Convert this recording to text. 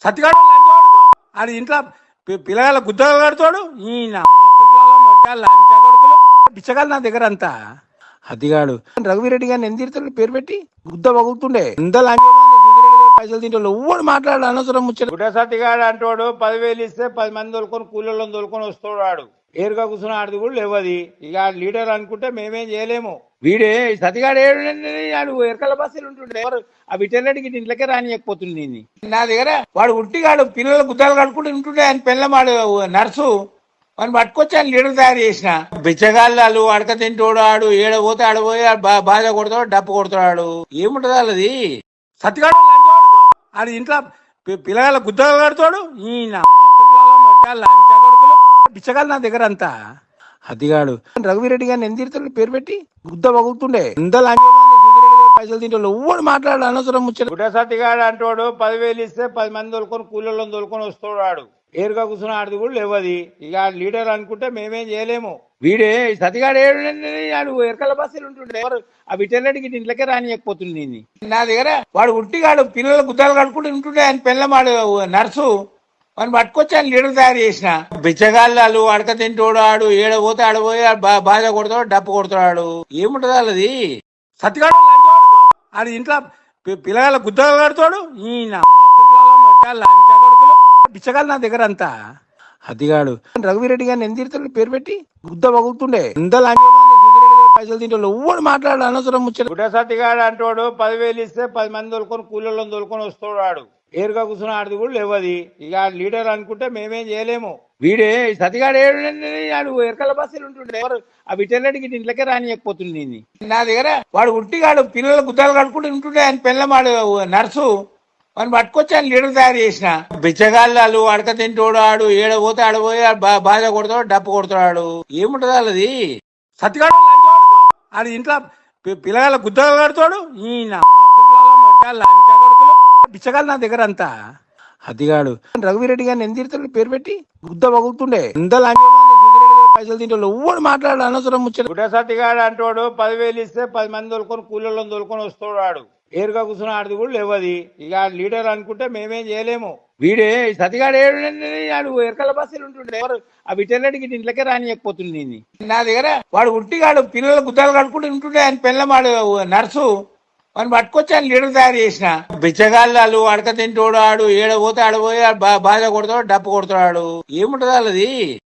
సత్తిగాడు ఆడి ఇంట్లో పిల్లగాళ్ళ గుద్దలు కడతాడు ఈ లంచా కొడుకులు బిచ్చగాలు నా దగ్గర అంతా అతిగాడు రఘువీరెడ్డి గారిని ఎంత తిడతాడు పేరు పెట్టి గుద్ద పగులుతుండే ఎంత పైసలు తింటే ఎవ్వడు మాట్లాడాడు అనవసరం ముచ్చట గుడ్డ సత్తిగాడు అంటాడు 10,000 ఇస్తే 10 మంది తోలుకొని కూలీలను తోలుకొని వస్తాడు వాడు ఏరుగా కూర్చుని ఆడిది కూడా లేవది ఇక లీడర్ అనుకుంటే మేమేం చేయలేము వీడే సతిగాడు ఏడు ఎరకల బస్సులు ఉంటుండే ఎవరు ఆ విటర్రెడ్డికి ఇంట్లోకే రానియకపోతుంది నేను నా దగ్గర వాడు ఉట్టిగాడు పిల్లల గుద్దాలు కడుకుంటూ ఉంటుండే ఆయన పిల్లమాడు నర్సు వాడిని పట్టుకొచ్చి ఆయన లీడర్ తయారు చేసిన బిచ్చగాళ్ళు అడక తింటోడు ఆడు ఏడ పోతే ఆడపోయి బాధ కొడతాడు డప్పు కొడతాడు ఏముంటది వాళ్ళది సతిగాడు ఆడి ఇంట్లో పిల్లగాళ్ళ గుద్దలు కడతాడు ఈ లంచా కొడుకులు బిచ్చగాళ్ళు నా దగ్గర అంతా అతిగాడు రఘువీరెడ్డి గారిని ఎంత తిడతాడు పేరు పెట్టి గుద్ద పగులుతుండే ఎంత పైసలు తింటే ఎవ్వడు మాట్లాడాడు అనవసరం ముచ్చట గుడ్డ సత్తిగాడు అంటాడు 10,000 ఇస్తే 10 మంది తోలుకొని కూలీలను తోలుకొని వస్తాడు వాడు ఏరుగా కూర్చుని ఆడిది కూడా లేవది ఇక లీడర్ అనుకుంటే మేమేం చేయలేము వీడే సతిగాడు ఏడు ఎరకల బస్సులు ఉంటుండే ఎవరు ఆ విటర్రెడ్డికి ఇంట్లోకే రానియకపోతుంది నేను నా దగ్గర వాడు ఉట్టిగాడు పిల్లల గుద్దాలు కడుకుంటూ ఉంటుండే ఆయన పిల్లమాడు నర్సు వాడిని పట్టుకొచ్చి ఆయన లీడర్ తయారు చేసిన బిచ్చగాళ్ళు అడక తింటోడు ఆడు ఏడ పోతే ఆడపోయి బాధ కొడతాడు డప్పు కొడతాడు ఏముంటది వాళ్ళది సత్తిగాడు ఆడి ఇంట్లో పిల్లగాళ్ళ గుద్దలు కడతాడు ఈ లంచా కొడుకులు బిచ్చగాళ్ళు నా దగ్గర అంతా అతిగాడు రఘువీరెడ్డి గారిని ఎంత తిడతాడు పేరు పెట్టి గుద్ద పగులుతుండే ఎంత పైసలు తింటే ఎవ్వడు మాట్లాడాడు అనవసరం ముచ్చట గుడ్డ సత్తిగాడు అంటాడు 10,000 ఇస్తే 10 మంది తోలుకొని కూలీలను తోలుకొని వస్తాడు వాడు ఏరుగా కూర్చుని ఆడిది కూడా లేవది ఇక లీడర్ అనుకుంటే మేమేం చేయలేము వీడే సతిగాడు ఏడు ఎరకల బస్సులు ఉంటుండే ఎవరు ఆ విటర్రెడ్డికి ఇంట్లోకే రానియకపోతుంది నేను నా దగ్గర వాడు ఉట్టిగాడు పిల్లల గుద్దాలు కడుకుంటూ ఉంటుండే ఆయన పిల్లమాడు నర్సు వాడిని పట్టుకొచ్చి ఆయన లీడర్ తయారు చేసిన బిచ్చగాళ్ళు అడక తింటోడు ఆడు ఏడ పోతే ఆడపోయి బాధ కొడతాడు డప్పు కొడతాడు ఏముంటది వాళ్ళది సత్తిగాడు ఆడి ఇంట్లో పిల్లగాళ్ళ గుద్దలు కడతాడు ఈ లంచా కొడుకులు బిచ్చగాళ్ళు నా దగ్గర అంతా అతిగాడు రఘువీరెడ్డి గారిని ఎంత తిడతాడు పేరు పెట్టి గుద్ద పగులుతుండే ఎంత పైసలు తింటే ఎవ్వడు మాట్లాడాడు అనవసరం ముచ్చట గుడ్డ సత్తిగాడు అంటాడు 10,000 ఇస్తే 10 మంది తోలుకొని కూలీలను తోలుకొని వస్తాడు వాడు ఏరుగా కూర్చుని ఆడిది కూడా లేవది ఇక లీడర్ అనుకుంటే మేమేం చేయలేము వీడే సతిగాడు ఏడు ఎరకల బస్సులు ఉంటుండే ఎవరు ఆ విటర్రెడ్డికి ఇంట్లోకే రానియకపోతుంది నేను నా దగ్గర వాడు ఉట్టిగాడు పిల్లల గుద్దాలు కడుకుంటూ ఉంటుండే ఆయన పిల్లమాడు నర్సు వాడిని పట్టుకొచ్చి ఆయన లీడర్ తయారు చేసిన బిచ్చగాళ్ళు అడక తింటోడు ఆడు ఏడ పోతే ఆడపోయి బాధ కొడతాడు డప్పు కొడతాడు ఏముంటది వాళ్ళది